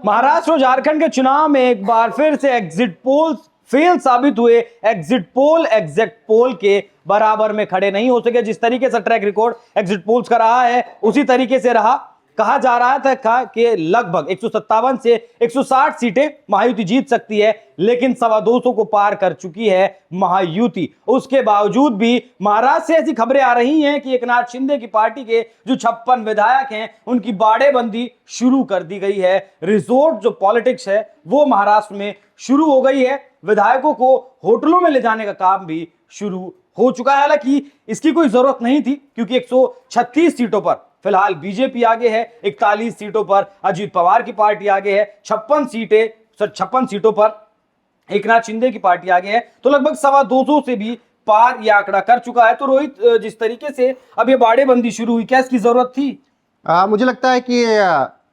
महाराष्ट्र और झारखंड के चुनाव में एक बार फिर से एग्जिट पोल फेल साबित हुए। एग्जिट पोल एग्जैक्ट पोल के बराबर में खड़े नहीं हो सके। जिस तरीके से ट्रैक रिकॉर्ड एग्जिट पोल्स का रहा है उसी तरीके से रहा। कहा जा रहा था कि लगभग 157 से 160 सीटें महायुति जीत सकती है, लेकिन 225 को पार कर चुकी है महायुति। उसके बावजूद भी महाराष्ट्र से ऐसी खबरें आ रही हैं कि एकनाथ शिंदे की पार्टी के जो 56 विधायक हैं उनकी बाड़ेबंदी शुरू कर दी गई है। रिजोर्ट जो पॉलिटिक्स है वो महाराष्ट्र में शुरू हो गई है। विधायकों को होटलों में ले जाने का काम भी शुरू हो चुका है। हालांकि इसकी कोई जरूरत नहीं थी, क्योंकि 136 सीटों पर फिलहाल बीजेपी आगे है, 41 सीटों पर अजीत पवार की पार्टी आगे है, 56 सीटों पर एकनाथ शिंदे की पार्टी आगे है। तो लगभग 225 से भी पार यह आंकड़ा कर चुका है। तो रोहित, जिस तरीके से अब ये बाड़ेबंदी शुरू हुई, क्या इसकी जरूरत थी? मुझे लगता है कि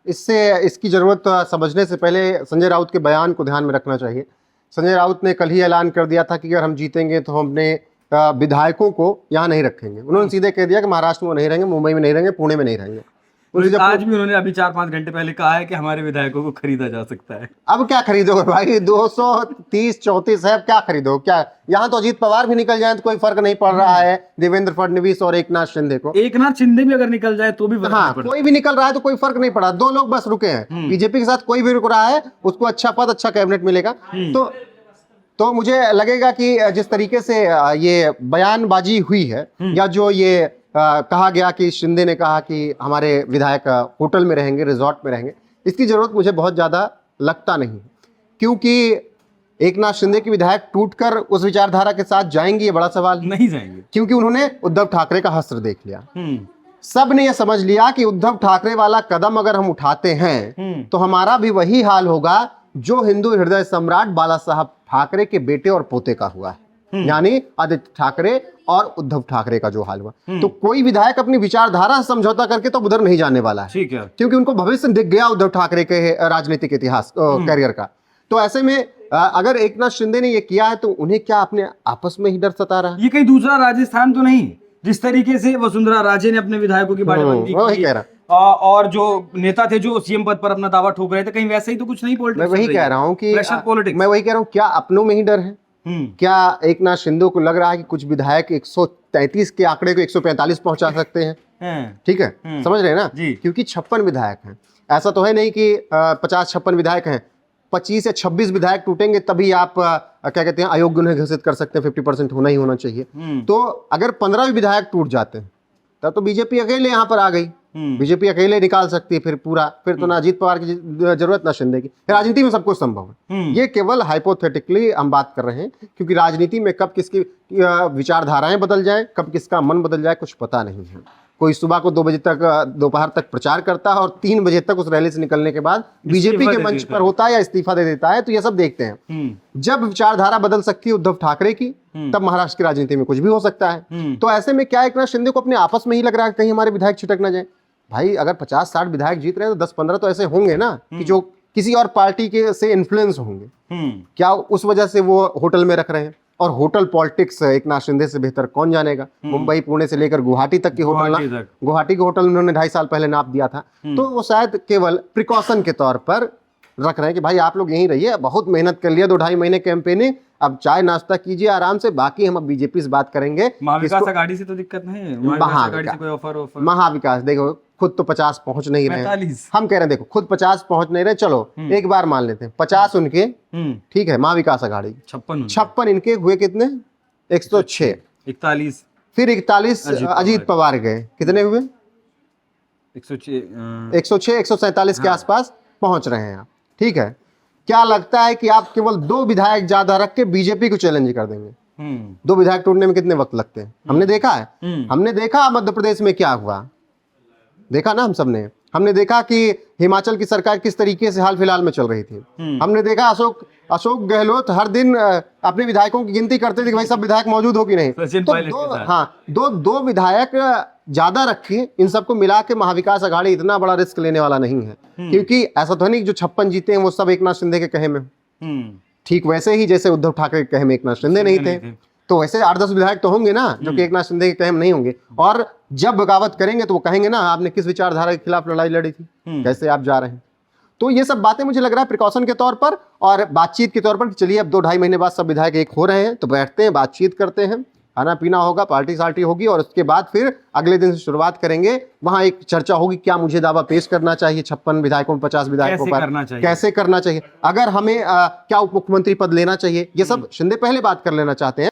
इसकी जरूरत समझने से पहले संजय राउत के बयान को ध्यान में रखना चाहिए। संजय राउत ने कल ही ऐलान कर दिया था कि अगर हम जीतेंगे तो हम अपने विधायकों को यहाँ नहीं रखेंगे। उन्होंने सीधे कह दिया कि महाराष्ट्र में नहीं रहेंगे, मुंबई में नहीं रहेंगे, पुणे में नहीं रहेंगे। आज भी उन्होंने अभी 4-5 घंटे पहले कहा है कि हमारे विधायकों को खरीदा जा सकता है। अब क्या खरीदोगे भाई, 230-34 है, अब क्या खरीदो? क्या यहाँ तो अजीत पवार भी निकल जाए तो कोई फर्क नहीं पड़ रहा है देवेंद्र फडणवीस और एकनाथ शिंदे को। एकनाथ शिंदे भी अगर निकल जाए तो भी हाँ, कोई भी निकल रहा है तो कोई फर्क नहीं पड़ा। 2 लोग बस रुके हैं। बीजेपी के साथ कोई भी रुक रहा है उसको अच्छा पद, अच्छा कैबिनेट मिलेगा। तो मुझे लगेगा कि जिस तरीके से ये बयानबाजी हुई है, या जो ये कहा गया कि शिंदे ने कहा कि हमारे विधायक होटल में रहेंगे, रिजॉर्ट में रहेंगे, इसकी जरूरत मुझे बहुत ज्यादा लगता नहीं है। क्योंकि एकनाथ शिंदे के विधायक टूटकर उस विचारधारा के साथ जाएंगे, ये बड़ा सवाल नहीं जाएंगे, क्योंकि उन्होंने उद्धव ठाकरे का हस्त्र देख लिया। सब ने यह समझ लिया कि उद्धव ठाकरे वाला कदम अगर हम उठाते हैं तो हमारा भी वही हाल होगा जो हिंदू हृदय सम्राट बाला साहब ठाकरे के बेटे और पोते का हुआ है, यानी आदित्य ठाकरे और उद्धव ठाकरे का जो हाल हुआ। तो कोई विधायक अपनी विचारधारा से समझौता करके तो उधर नहीं जाने वाला है, ठीक है, क्योंकि उनको भविष्य दिख गया उद्धव ठाकरे के राजनीतिक इतिहास करियर का। तो ऐसे में अगर एकनाथ शिंदे ने ये किया है तो उन्हें क्या अपने आपस में ही डर सता रहा है? ये कहीं दूसरा राजस्थान तो नहीं, जिस तरीके से वसुंधरा राजे ने अपने विधायकों की बाड़ेबंदी की, कह रहा और जो नेता थे जो सीएम पद पर अपना दावा ठोक रहे थे, कहीं वैसे ही तो कुछ नहीं। मैं वही कह रहा हूँ कि मैं वही कह रहा हूँ, क्या अपनों में ही डर है? क्या एकनाथ शिंदे को लग रहा है कि कुछ विधायक 133 के आंकड़े को 145 पहुंचा सकते हैं? ठीक है, समझ रहे हैं ना? क्योंकि 56 विधायक हैं। ऐसा तो है नहीं कि 50-56 विधायक हैं, 25 या 26 विधायक टूटेंगे तभी आप क्या कहते हैं अयोग्य उन्हें घोषित कर सकते हैं। 50% होना ही होना चाहिए। तो अगर 15 विधायक टूट जाते हैं तब तो बीजेपी अकेले यहाँ पर आ गई। बीजेपी अकेले निकाल सकती है फिर तो ना अजीत पवार की जरूरत ना शिंदे की। राजनीति में सब कुछ संभव है। ये केवल हाइपोथेटिकली हम बात कर रहे हैं, क्योंकि राजनीति में कब किसकी विचारधाराएं बदल जाए, कब किसका मन बदल जाए, कुछ पता नहीं है। कोई सुबह को 2 बजे तक दोपहर तक प्रचार करता है और 3 बजे तक उस रैली से निकलने के बाद बीजेपी के मंच पर होता है या इस्तीफा दे देता है। तो ये सब देखते हैं। जब विचारधारा बदल सकती है उद्धव ठाकरे की, तब महाराष्ट्र की राजनीति में कुछ भी हो सकता है। तो ऐसे में क्या एकनाथ शिंदे को अपने आपस में ही लग रहा है कहीं हमारे विधायक छिटक ना जाए? भाई अगर 50-60 विधायक जीत रहे हैं तो 10-15 तो ऐसे होंगे ना कि जो किसी और पार्टी के से इन्फ्लुएंस होंगे। क्या उस वजह से वो होटल में रख रहे हैं? और होटल पॉलिटिक्स एकनाथ शिंदे से बेहतर कौन जानेगा? मुंबई पुणे से लेकर गुवाहाटी तक की होटल, गुवाहाटी के होटल उन्होंने 2.5 साल पहले नाप दिया था। तो वो शायद केवल प्रिकॉशन के तौर पर रख रहे हैं कि भाई आप लोग यहीं रहिए, बहुत मेहनत कर लिया 2-2.5 महीने कैंपेनिंग, अब चाय नाश्ता कीजिए आराम से, बाकी हम अब बीजेपी से बात करेंगे। महाविकास आघाड़ी से तो दिक्कत नहीं है, महाविकास देखो खुद तो 50 पहुंच नहीं रहे, हम कह रहे हैं देखो खुद 50 पहुंच नहीं रहे, चलो एक बार मान लेते हैं 50 उनके, ठीक है, महाविकास आघाड़ी 56 इनके हुए कितने? 106, 41, फिर 41 अजीत पवार गए, कितने हुए? 106, 147 के आसपास पहुंच रहे हैं आप। ठीक है, क्या लगता है कि आप केवल 2 विधायक ज्यादा रख के बीजेपी को चैलेंज कर देंगे? 2 विधायक टूटने में कितने वक्त लगते हैं? हमने देखा है, हमने देखा मध्य प्रदेश में क्या हुआ, देखा ना हम सबने। हमने देखा कि हिमाचल की सरकार किस तरीके से हाल फिलहाल में चल रही थी। हमने देखा अशोक गहलोत हर दिन अपने विधायकों की गिनती करते थे कि भाई सब विधायक मौजूद हो कि नहीं। तो दो विधायक ज्यादा रखे, इन सबको मिला के महाविकास आघाड़ी इतना बड़ा रिस्क लेने वाला नहीं है। क्योंकि ऐसा तो नहीं जो 56 जीते हैं वो सब एकनाथ शिंदे के कहे में। ठीक वैसे ही जैसे उद्धव ठाकरे के कहे में एकनाथ शिंदे नहीं थे, तो वैसे 8-10 विधायक तो होंगे ना जो कि एकनाथ शिंदे के कहे में नहीं होंगे। और जब बगावत करेंगे तो वो कहेंगे ना आपने किस विचारधारा के खिलाफ लड़ाई लड़ी थी, कैसे आप जा रहे हैं। तो ये सब बातें मुझे लग रहा है प्रिकॉशन के तौर पर और बातचीत के तौर पर, चलिए अब 2-2.5 महीने बाद सब विधायक एक हो रहे हैं, तो बैठते हैं, बातचीत करते हैं, खाना पीना होगा, पार्टी सार्टी होगी, और उसके बाद फिर अगले दिन से शुरुआत करेंगे। वहां एक चर्चा होगी क्या मुझे दावा पेश करना चाहिए 56 विधायकों में 50 विधायकों पर, कैसे करना चाहिए, अगर हमें क्या उप मुख्यमंत्री पद लेना चाहिए, ये सब शिंदे पहले बात कर लेना चाहते हैं।